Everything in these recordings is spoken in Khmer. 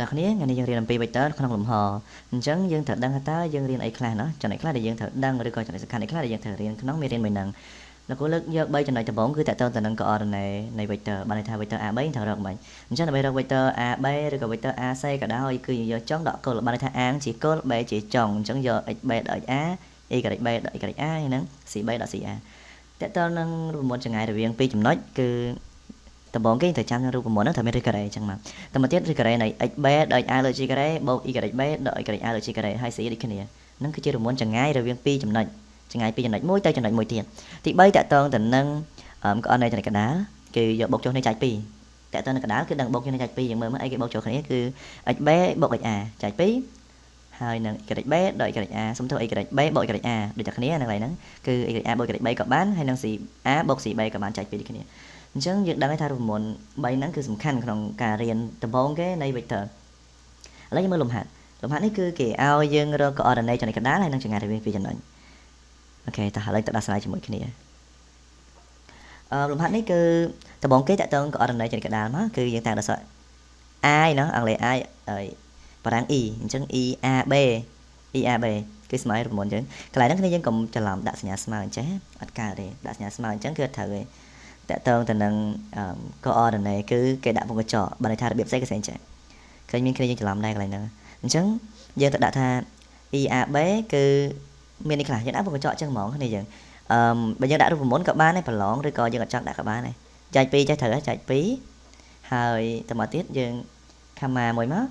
Ngày nayយើងរៀនអំពី vector ក្នុងលំហអញ្ចឹងយើងត្រូវដឹងថាតើយើងរៀនអីខ្លះចំណុចខ្លះដែលយើងត្រូវដឹងឬក៏ចំណុចសំខាន់អីខ្លះដែលយើងត្រូវរៀនក្នុងមេរៀនមួយហ្នឹងលោកគ្រូលើកយក3ចំណុចដំបូងគឺតើតើទៅនឹង coordinate នៃ vector បានន័យថា vector AB ត្រូវរកមិនអញ្ចឹងដើម្បីរក vector AB ឬក៏ vector AC ក៏ដោយគឺយកចុងដកគោលបានន័យថា A ជាគោល B ជាចុងអញ្ចឹងយក xb ដល់ A YB ដល់ YA ហើយនឹង CB ដល់ CA តើតើនឹងរូបមន្តចម្ងាយរវាង2ចំណុចគឺដំបូងគេត្រូវចាំរូបមន្តហ្នឹងត្រូវមានឬការ៉េអញ្ចឹងមកតែមកទៀតឬការ៉េនៃ xb ដល់ A លើ g ការ៉េបូក YB ដល់ YA លើ g ការ៉េហើយ C ដូចគ្នាហ្នឹងគឺជារូបមន្តចម្ងាយរវាង2ចំណុចចម្ងាយពីចំណុចមួយទៅចំណុចមួយទៀតទី3តកតងទៅនឹងcoordinate នៃកណ្ដាលគឺយកបូកចុះនេះចែក2តកតងនៅកណ្ដាលគឺដឹងបូកចុះនេះចែក2យើងមើលមើលអីគេបូកចុះគ្នាគឺ xb បូក YA ចែក2ហើយនឹង YB ដល់ YA សុំទោស YB បូក YA ដូចតែគ្នាហ្នឹងឡើយហ្នឹងគឺ YA បូក YB ក៏បានហើយនឹង CA បូក CB ក៏បានចែក2ដូចគ្នាអញ្ចឹងយើងដឹងថារូបមន្ត3ហ្នឹងគឺសំខាន់ក្នុងការរៀនដំបូងគេនៃ vector ឥឡូវយើងមើលលំហាត់នេះគឺគេឲ្យយើងរក coordinate ចំណុចកណ្ដាលហើយនឹងចម្ងាយរវាង2ចំណុចអូខេតោះឥឡូវទៅដោះស្រាយជាមួយគ្នាលំហាត់នេះគឺដំបូងគេតកតង coordinate ចំណុចកណ្ដាលមកគឺយើងតាមដល់ I ណាអង់គ្លេស I បារាំង E អញ្ចឹង EAB គឺស្មើរូបមន្តអញ្ចឹងកន្លែងហ្នឹងគ្នាយើងកុំច្រឡំដាក់សញ្ញាស្មើអញ្ចេះអត់កើតទេដាក់សញ្ញាស្មើអញ្ចឹងគឺអត់ត្រូវទេតកតងទៅនឹង coordinate គឺគេដាក់ពងកញ្ចក់បានន័យថារបៀបផ្សេងចេះឃើញមានគ្នាយើងច្រឡំដែរកន្លែងហ្នឹងអញ្ចឹងយើងទៅដាក់ថា EAB គឺមាននេះខ្លះយើងដាក់ពងកញ្ចក់អញ្ចឹងហ្មងគ្នាយើងបើយើងដាក់រូបមន្តក៏បានដែរប្រឡងឬក៏យើងអត់ចង់ដាក់ក៏បានដែរចែក2ចេះត្រូវចែក2ហើយទៅមកទៀតយើងខមម៉ាមួយមក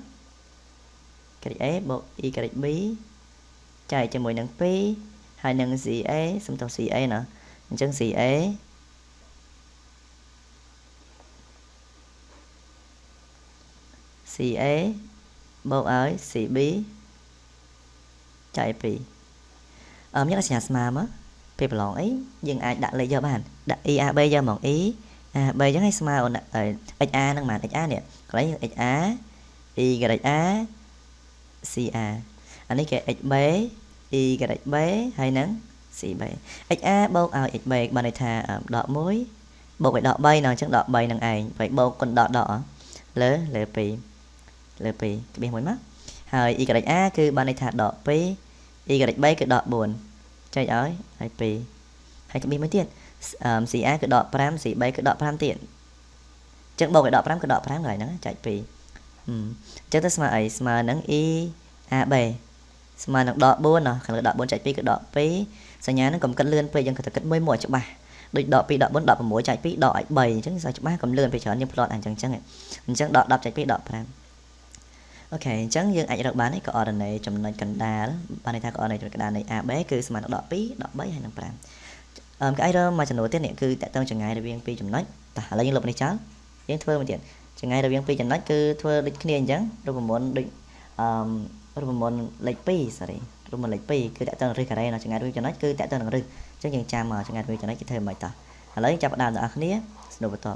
A បូក YB ចែកជាមួយនឹង2ហើយនឹង CA សុំទោស CA ណាអញ្ចឹង CA បូកឲ្យ CB ចែក2មានសញ្ញាស្មើមកពេលប្រឡងអីយើងអាចដាក់លេខយកបានដាក់ EAB យកហ្មង EAB អញ្ចឹងឲ្យស្មើ XA ហ្នឹងបាន XA នេះកន្លែង XA YA CA អានេះគេ XB YB ហើយនឹង CB XA បូកឲ្យ XB បានន័យថាដក1បូកឲ្យដក3ណាអញ្ចឹងដក3នឹងឯងហើយបូកគុណដកលើ2ក្បៀសមួយមកហើយ YA គឺបានន័យថាដក2 YB គឺដក4ចែកឲ្យហើយ2ហើយក្បៀសមួយទៀតCA គឺដក5 CB គឺដក5ទៀតអញ្ចឹងបូកឲ្យដក5គឺដក5កន្លែងហ្នឹងចែក2អញ្ចឹងទៅស្មើអីស្មើនឹង EAB ស្មើនឹងដក4ណោះខាងលើដក4ចែក2គឺដក2សញ្ញាហ្នឹងកុំគិតលឿនពេកយើងគិតតែគិតមួយច្បាស់ដូចដក2ដក4ដក6ចែក2ដកឲ្យ3អញ្ចឹងសាច្បាស់កុំលឿនពេកច្រើនយើងផ្លត់អញ្ចឹងដក10ចែក2ដក5អូខេអញ្ចឹងយើងអាចរកបាននេះ coordinate ចំណុចកណ្ដាលបានន័យថា coordinate ចំណុចកណ្ដាលនៃ AB គឺស្មើនឹងដក2ដក3ហើយនឹង5គេអាចរកមកចំនួនទៀតនេះគឺតកតងចម្ងាយរវាង2ចំណុចតោះឥឡូវយើងលុបនេះចោលយើងធ្វើមួយទៀតចម្ងាយរវាង2ចំណុចគឺធ្វើដូចគ្នាអញ្ចឹងរូបមន្តដូចរូបមន្តលេខ2 sorry រូបមន្តលេខ2គឺតកតងរឹសការ៉េនៅចម្ងាយរវាងចំណុចគឺតកតងនឹងរឹសអញ្ចឹងយើងចាំមកចម្ងាយរវាងចំណុចគេធ្វើមិនតោះឥឡូវចាប់ផ្ដើមទាំងអស់គ្នាស្នូបន្ត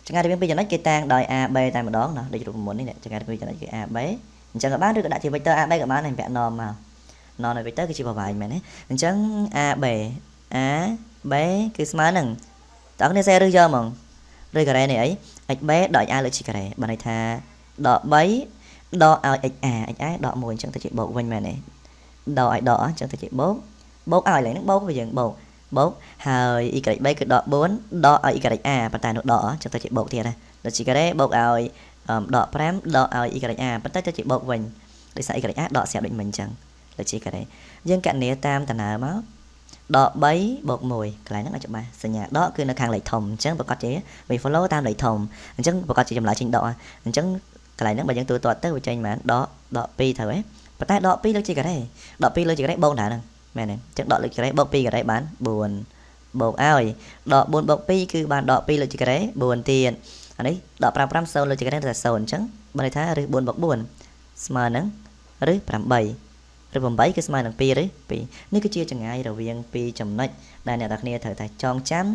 ចម្ងាយរវាង2ចំណុចគេតាំងដោយ AB តែម្ដងណាដូចរូបមន្តនេះចម្ងាយរវាងចំណុចគឺ AB អញ្ចឹងក៏បានឬក៏ដាក់ជា vector AB ក៏បានហើយពាក់ norm មក norm នៃ vector គឺជាប្រវែងមែនទេអញ្ចឹង AB គឺស្មើនឹងតើអ្នកសេរឹសយកហ្មងឬការ៉េនេះអី XB ដល់ A លើ G ការ៉េបានន័យថាដក3ដកឲ្យ XA ដក1អញ្ចឹងទៅជាបូកវិញមែនទេដកឲ្យដកអញ្ចឹងទៅជាបូកឲ្យឡើងហ្នឹងបូកវាយើងបូកហើយ YB គឺដក4ដកឲ្យ YA ប៉ុន្តែនោះដកអញ្ចឹងទៅជាបូកទៀតណាដល់ G ការ៉េបូកឲ្យដក5ដកឲ្យ YA ប៉ុន្តែទៅជាបូកវិញដោយសារ YA ដកស្រាប់ដូចមិញអញ្ចឹងលើ G ការ៉េយើងកណនាតាមដំណើរមកដក3បូក1កន្លែងហ្នឹងឲ្យច្បាស់សញ្ញាដកគឺនៅខាងលេខធំអញ្ចឹងប្រកាសជាវា follow តាមលេខធំអញ្ចឹងប្រកាសជាចម្លើយចេញដកអញ្ចឹងកន្លែងហ្នឹងបើយើងទូទាត់ទៅវាចេញបានដក2ត្រូវហ៎ប៉ុន្តែដក2លើជីការ៉េដក2លើជីការ៉េបូកដែរហ្នឹងមែនទេអញ្ចឹងដកលើជីការ៉េបូក2ការ៉េបាន4បូកឲ្យដក4បូក2គឺបានដក2លើជីការ៉េ4ទៀតអានេះដក5 0លើជីការ៉េតែ0អញ្ចឹងបានន័យថាឬ4បូក4ស្មើនឹងឬ8គឺស្មើនឹង2ឬ2នេះគឺជាចម្ងាយរវាង2ចំណុចដែលអ្នកនរគ្នាត្រូវតែចងចាំ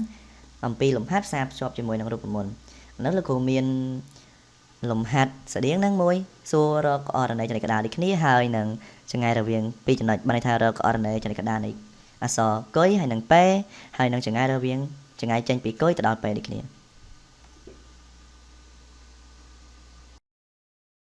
អំពីលំហាត់ផ្សារភ្ជាប់ជាមួយនឹងរូបមន្តឥឡូវលោកគ្រូមានលំហាត់ស្តៀងហ្នឹងមួយសួររក coordinate ចំណុចកណ្ដាលដូចគ្នាហើយនឹងចម្ងាយរវាង2ចំណុចបានន័យថារក coordinate ចំណុចកណ្ដាលនៃអក្សរគុយហើយនឹងពេហើយនឹងចម្ងាយរវាងចម្ងាយចេញពីគុយទៅដល់ពេដូចគ្នា